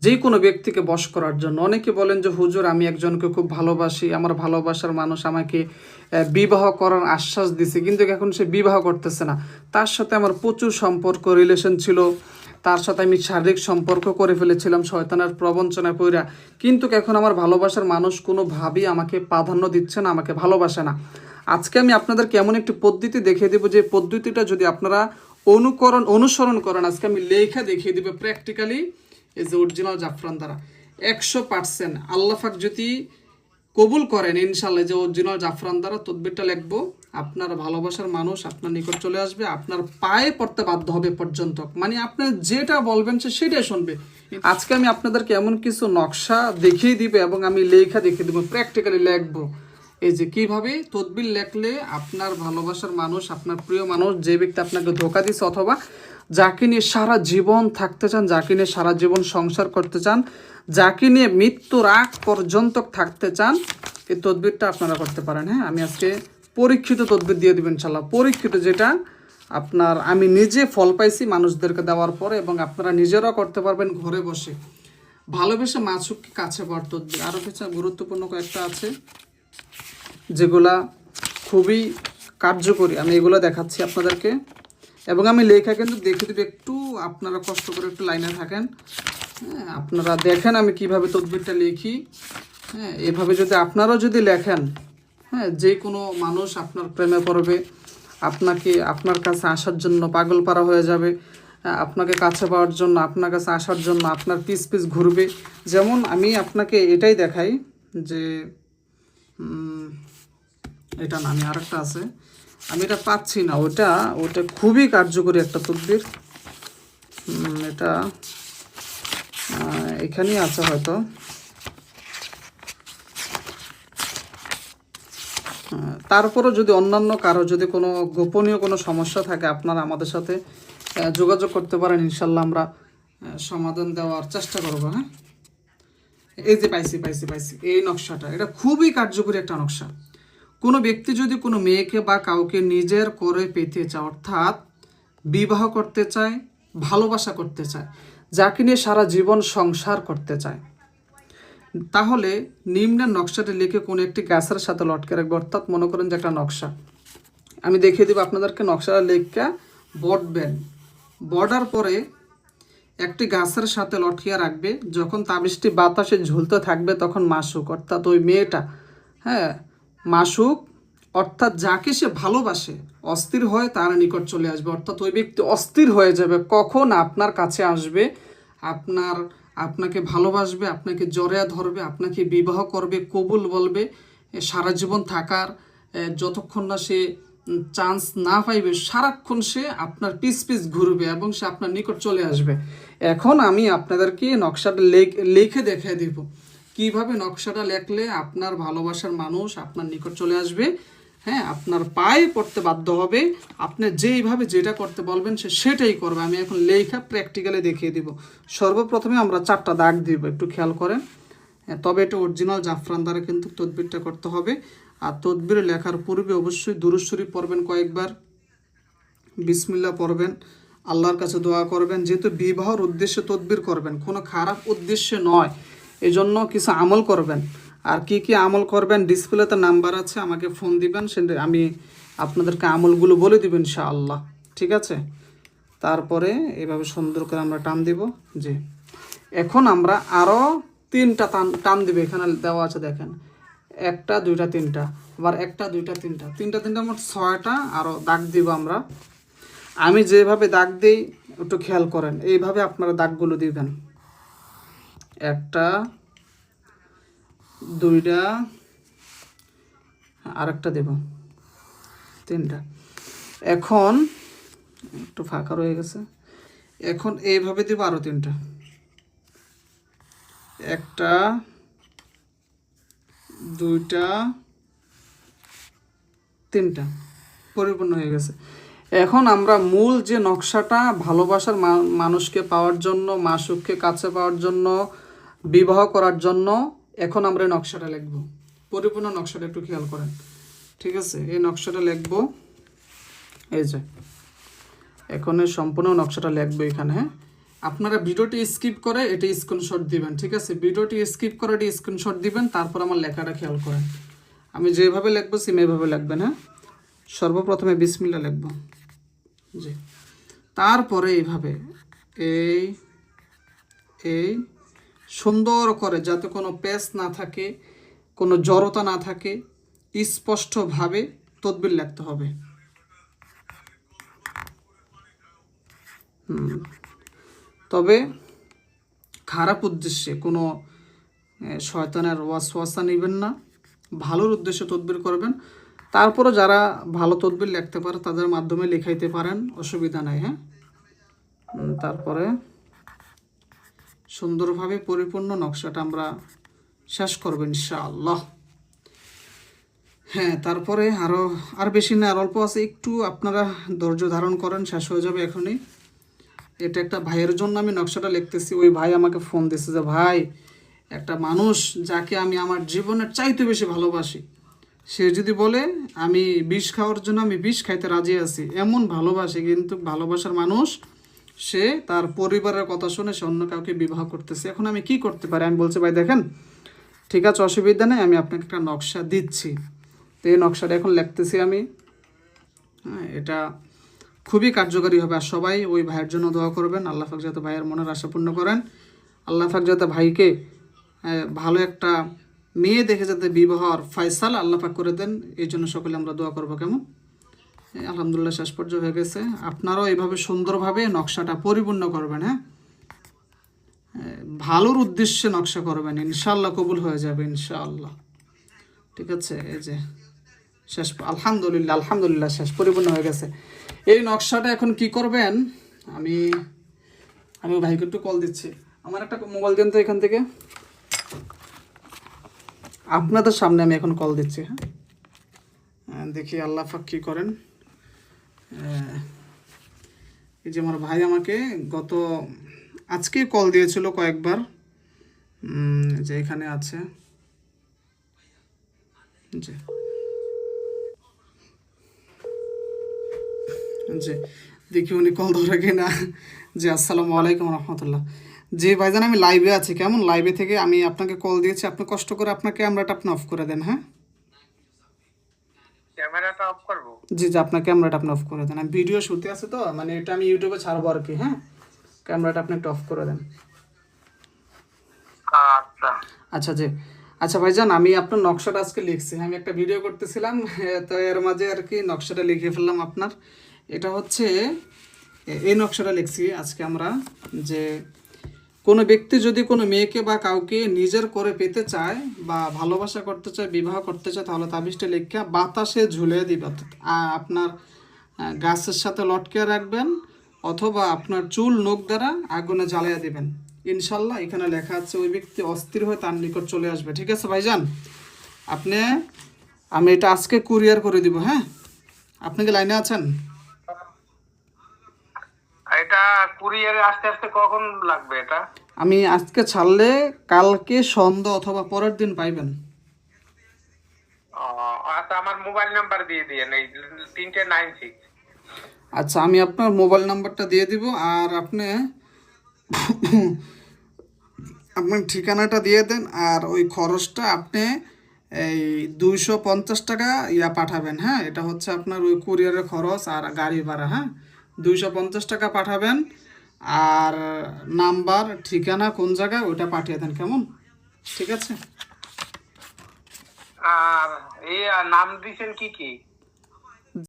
যে কোনো ব্যক্তিকে বশ করার জন্য। অনেকে বলেন যে হুজুর আমি একজনকে খুব ভালোবাসি, আমার ভালোবাসার মানুষ আমাকে বিবাহ করার আশ্বাস দিছে, কিন্তু এখন সে বিবাহ করতেছে না। তার সাথে আমার প্রচুর সম্পর্ক রিলেশন ছিল, তার সাথে আমি শারীরিক সম্পর্ক করে ফেলেছিলাম শয়তানের প্রবঞ্চনায় পইরা, কিন্তু এখন আমার ভালোবাসার মানুষ কোনোভাবেই আমাকে প্রাধান্য দিচ্ছে না, আমাকে ভালোবাসে না। আজকে আমি আপনাদেরকে এমন একটি পদ্ধতি দেখিয়ে দেবো, যে পদ্ধতিটা যদি আপনারা অনুসরণ করেন, আজকে আমি লেখা দেখিয়ে দেবো প্র্যাকটিক্যালি, এই যে অরিজিনাল জাফরান দ্বারা 100% আল্লাহ পাক যদি কবুল করেন ইনশাল্লাহ, যে অরিজিনাল জাফরান দ্বারা তদবিরটা লিখবো, আপনার ভালোবাসার মানুষ আপনার নিকট চলে আসবে, আপনার পায়ে পড়তে বাধ্য হবে পর্যন্ত, মানে আপনি যেটা বলবেন সে সেটাই শুনবে। আজকে আমি আপনাদেরকে এমন কিছু নকশা দেখিয়ে দিবে এবং আমি লেখা দেখিয়ে দেবো, প্র্যাকটিক্যালি লিখবো। এই যে কিভাবে তদবির লেখলে আপনার ভালোবাসার মানুষ, আপনার প্রিয় মানুষ, যে ব্যক্তি আপনাকে ধোকা দিচ্ছে অথবা যাকে নিয়ে সারা জীবন থাকতে চান, যাকে নিয়ে সারা জীবন সংসার করতে চান, যাকে নিয়ে মৃত্যুর আগ পর্যন্ত থাকতে চান, এই তদবিরটা আপনারা করতে পারেন। হ্যাঁ, আমি আজকে পরীক্ষিত তদবির দিয়ে দেবেন ইনশাল্লাহ, পরীক্ষিত, যেটা আপনার আমি নিজে ফল পাইছি মানুষদেরকে দেওয়ার পরে, এবং আপনারা নিজেরাও করতে পারবেন ঘরে বসে। ভালোবেসে মাছুককে কাছে পাওয়ার তদবির, আরও কিছু গুরুত্বপূর্ণ কয়েকটা আছে যেগুলা খুবই কার্যকরী, আমি এগুলো দেখাচ্ছি আপনাদেরকে। এবং আমি লেখা কিন্তু দেখে দেবো, একটু আপনারা কষ্ট করে একটু লাইনে থাকেন। হ্যাঁ, আপনারা দেখেন আমি কিভাবে তদবিরটা লিখি। হ্যাঁ, এভাবে যদি আপনারাও যদি লেখেন, হ্যাঁ, যে কোনো মানুষ আপনার প্রেমে পড়বে, আপনাকে আপনার কাছে আসার জন্য পাগল পারা হয়ে যাবে, আপনাকে কাছে পাওয়ার জন্য, আপনার কাছে আসার জন্য আপনার পিস পিস ঘুরবে। যেমন আমি আপনাকে এটাই দেখাই যে এটা না, আমি আরেকটা আছে, আমি এটা পাচ্ছি না, ওটা খুবই কার্যকরী একটা তদবির। এটা এখানেই আছে হয়তো। তারপরও যদি অন্যান্য কারো যদি কোনো গোপনীয় কোনো সমস্যা থাকে, আপনারা আমাদের সাথে যোগাযোগ করতে পারেন, ইনশাল্লাহ আমরা সমাধান দেওয়ার চেষ্টা করবো। হ্যাঁ, এই যে পাইছি, এই নকশাটা, এটা খুবই কার্যকরী একটা নকশা। কোনো ব্যক্তি যদি কোনো মেয়েকে বা কাউকে নিজের করে পেতে চায়, অর্থাৎ বিবাহ করতে চায়, ভালোবাসা করতে চায়, যাকে নিয়ে সারা জীবন সংসার করতে চায়, তাহলে নিম্নের নকশাটি লিখে কোনো একটি গাছের সাথে লটকে রাখবে। অর্থাৎ মনে করেন যে একটা নকশা, আমি দেখিয়ে দেবো আপনাদেরকে, নকশাটা লিখে বটবেন, বর্ডার পরে একটি গাছের সাথে লটকিয়ে রাখবে। যখন তাবিজটি বাতাসে ঝুলতে থাকবে তখন মাসুক, অর্থাৎ ওই মেয়েটা, হ্যাঁ, মাসুক অর্থাৎ যাকে সে ভালোবাসে অস্থির হয়ে তার নিকট চলে আসবে। অর্থাৎ ওই ব্যক্তি অস্থির হয়ে যাবে, কখন আপনার কাছে আসবে, আপনাকে ভালোবাসবে, আপনাকে জড়িয়ে ধরবে, আপনাকে বিবাহ করবে, কবুল বলবে, সারা জীবন থাকার, যতক্ষণ না সে চান্স না পাইবে সারাক্ষণ সে আপনার পিস পিস ঘুরবে এবং সে আপনার নিকট চলে আসবে। এখন আমি আপনাদেরকে নকশাটা লিখে দেখিয়ে দিব কিভাবে নকশাটা লেখলে আপনার ভালোবাসার মানুষ আপনার নিকট চলে আসবে। হ্যাঁ, আপনার পায়ে পড়তে বাধ্য হবে, আপনি যেইভাবে যেটা করতে বলবেন সে সেটাই করবে। আমি এখন লেখা প্র্যাকটিক্যালি দেখিয়ে দিব। সর্বপ্রথমে আমরা 4টা দাগ দিব, একটু খেয়াল করেন। তবে এটা অরিজিনাল জাফরান দ্বারা কিন্তু তদবিরটা করতে হবে। আর তদবির লেখার পূর্বে অবশ্যই দুরূদ শরীফ পড়বেন কয়েকবার, বিসমিল্লাহ পড়বেন, আল্লাহর কাছে দোয়া করবেন। যেহেতু বিবাহর উদ্দেশ্যে তদবির করবেন, কোনো খারাপ উদ্দেশ্যে নয়, এই জন্য কিছু আমল করবেন। আর কি কি আমল করবেন, ডিসপ্লেতে নাম্বার আছে, আমাকে ফোন দিবেন, সেটা আমি আপনাদেরকে আমলগুলো বলে দিব ইনশাআল্লাহ। ঠিক আছে, তারপরে এভাবে সুন্দর করে আমরা টান দিব। জি, এখন আমরা আরও 3টা টান দিব, এখানে দেওয়া আছে দেখেন, 1টা 2টা 3টা, আবার 1টা 2টা 3টা, মোট 6টা আরও দাগ দিব আমরা। আমি যেভাবে দাগ দিই একটু খেয়াল করেন, এইভাবে আপনারা দাগগুলো দিবেন। 1টা 2টা, আরেকটা দেব, 3টা। এখন একটু ফাঁকা রয়ে গেছে, এখন এইভাবে দেব আরও 3টা, 1টা 2টা 3টা, পরিপূর্ণ হয়ে গেছে। এখন আমরা মূল যে নকশাটা ভালোবাসার মানুষকে পাওয়ার জন্য, মাসুককে কাছে পাওয়ার জন্য, বিবাহ করার জন্য, এখন আমরা এই নকশাটা লিখব। পরিপূর্ণ নকশাটা একটু খেয়াল করেন। ঠিক আছে, এই নকশাটা লিখব, এই যে এখন এই সম্পূর্ণ নকশাটা লিখবো এখানে। হ্যাঁ, আপনারা ভিডিওটি স্কিপ করে এটি স্ক্রিনশট দিবেন, ঠিক আছে? ভিডিওটি স্কিপ করে এটি স্ক্রিনশট দিবেন, তারপর আমার লেখাটা খেয়াল করেন। আমি যেভাবে লিখবো সেম এইভাবে লিখবেন, হ্যাঁ? সর্বপ্রথমে বিসমিল্লাহ লিখব, জি। তারপরে এইভাবে এই এই সুন্দর করে, যাতে কোনো পেচ না থাকে, কোনো জড়তা না থাকে, স্পষ্টভাবে তদবির লিখতে হবে। তবে খারাপ উদ্দেশ্যে কোনো শয়তানের ওয়াসওয়াসা নেবেন না, ভালোর উদ্দেশ্যে তদবির করবেন। তারপরে যারা ভালো তদবির লিখতে পারে তাদের মাধ্যমে লেখাইতে পারেন, অসুবিধা নাই, হ্যাঁ? তারপরে সুন্দরভাবে পরিপূর্ণ নকশাটা আমরা শেষ করব ইনশাআল্লাহ। হ্যাঁ, তারপরে আর বেশি না, আর অল্প আছে, একটু আপনারা ধৈর্য ধারণ করেন, শেষ হয়ে যাবে এখনই। এটা একটা ভাইয়ের জন্য আমি নকশাটা লিখতেছি। ওই ভাই আমাকে ফোন দিয়েছে যে ভাই, একটা মানুষ যাকে আমি আমার জীবনের চাইতে বেশি ভালোবাসি, সে যদি বলে আমি বিষ খাওয়ার জন্য আমি বিষ খাইতে রাজি আছি, এমন ভালোবাসি, কিন্তু ভালোবাসার মানুষ সে তার পরিবারের কথা শুনে সে অন্য কাউকে বিবাহ করতেছে, এখন আমি কি করতে পারি? আমি বলছি ভাই দেখেন, ঠিক আছে, অসুবিধা নেই, আমি আপনাকে একটা নকশা দিচ্ছি। তো এই নকশাটা এখন লিখতেছি আমি। হ্যাঁ, এটা খুবই কার্যকারী হবে। আর সবাই ওই ভাইয়ের জন্য দোয়া করবেন, আল্লাহ পাক যাতে ভাইয়ের মনের আশা পূর্ণ করেন, আল্লাহ পাক যাতে ভাইকে ভালো একটা মেয়ে দেখে যাতে বিবাহর ফয়সালা আল্লাহ পাক করে দেন, এই জন্য সকলে আমরা দোয়া করবো। কেমন? আলহামদুলিল্লাহ, শেষ পর্যন্ত হয়ে গেছে। আপনারাও এইভাবে সুন্দরভাবে নকশাটা পরিপূর্ণ করবেন, হ্যাঁ? ভালোর উদ্দেশ্যে নকশা করবেন, ইনশাআল্লাহ কবুল হয়ে যাবে ইনশাআল্লাহ, ঠিক আছে? এই যে শেষ, আলহামদুলিল্লাহ, আলহামদুলিল্লাহ, শেষ পরিপূর্ণ হয়ে গেছে। এই নকশাটা এখন কি করবেন, আমি ভাইকে একটু কল দিচ্ছি। আমার একটা মোবাইল দেন তো এখান থেকে, আপনাদের সামনে আমি এখন কল দিচ্ছি। হ্যাঁ, দেখি আল্লাহ পাক কী করেন। এই যে আমার ভাই আমাকে আজকে কল দিয়েছিল কয়েকবার, যে এখানে আছে, জি জি, দেখি উনি কল ধরে কিনা। জি, আসসালামু আলাইকুম রহমতুল্লাহ। জি ভাইজান, আমি লাইভে আছি। কেমন? লাইভে থেকে আমি আপনাকে কল দিয়েছি, আপনি কষ্ট করে আপনার ক্যামেরাটা আপনি অফ করে দেন, হ্যাঁ? ক্যামেরাটা অফ করব? জি জি, আপনার ক্যামেরাটা আপনি অফ করে দেন, আমি ভিডিও শুতে আছে তো, মানে এটা আমি ইউটিউবে ছাড়বো আর কি, হ্যাঁ? ক্যামেরাটা আপনি একটু অফ করে দেন। আচ্ছা আচ্ছা জি, আচ্ছা ভাইজান, আমি আপনার নকশাটা আজকে লিখছি, আমি একটা ভিডিও করতেছিলাম, তো এর মাঝে আর কি নকশাটা লিখে ফেললাম আপনার। এটা হচ্ছে এই নকশাটা লিখছি আজকে আমরা, যে কোনো ব্যক্তি যদি কোনো মেয়েকে বা কাউকে নিজের করে পেতে চায় বা ভালোবাসা করতে চায়, বিবাহ করতে চায়, তাহলে তাবিজটা লিখে বাতাসে ঝুলিয়ে দিবে। আপনার গাছের সাথে লটকে রাখবেন, অথবা আপনার চুল নখ দ্বারা আগুনে জ্বালিয়ে দিবেন। ইনশাল্লাহ এখানে লেখা আছে ওই ব্যক্তি অস্থির হয়ে তার নিকট চলে আসবে, ঠিক আছে ভাইজান? আমি এটা আজকে কুরিয়ার করে দিব, হ্যাঁ? আপনি কি লাইনে আছেন? এটা কুরিয়ারে আসতে আসতে কখন লাগবে এটা? আমি আজকে ছাড়লে কালকে সন্ধ্যা অথবা পরের দিন পাইবেন। আচ্ছা, আমার মোবাইল নাম্বার দিয়ে দিয়েন, এই 396। আচ্ছা, আমি আপনার মোবাইল নাম্বারটা দিয়ে দিব, আর আপনার ঠিকানাটা দিয়ে দেন, আর ওই খরচটা আপনি এই 250 টাকা পাঠাবেন, হ্যাঁ? এটা হচ্ছে আপনার ওই কুরিয়ারের খরচ আর গাড়ি ভাড়া, হ্যাঁ? 250 টাকা পাঠাবেন, আর নাম্বার, ঠিকানা, কোন জায়গায়, ওইটা পাঠিয়ে দেন, কেমন? ঠিক আছে। আর এই নাম দিছেন কি কি?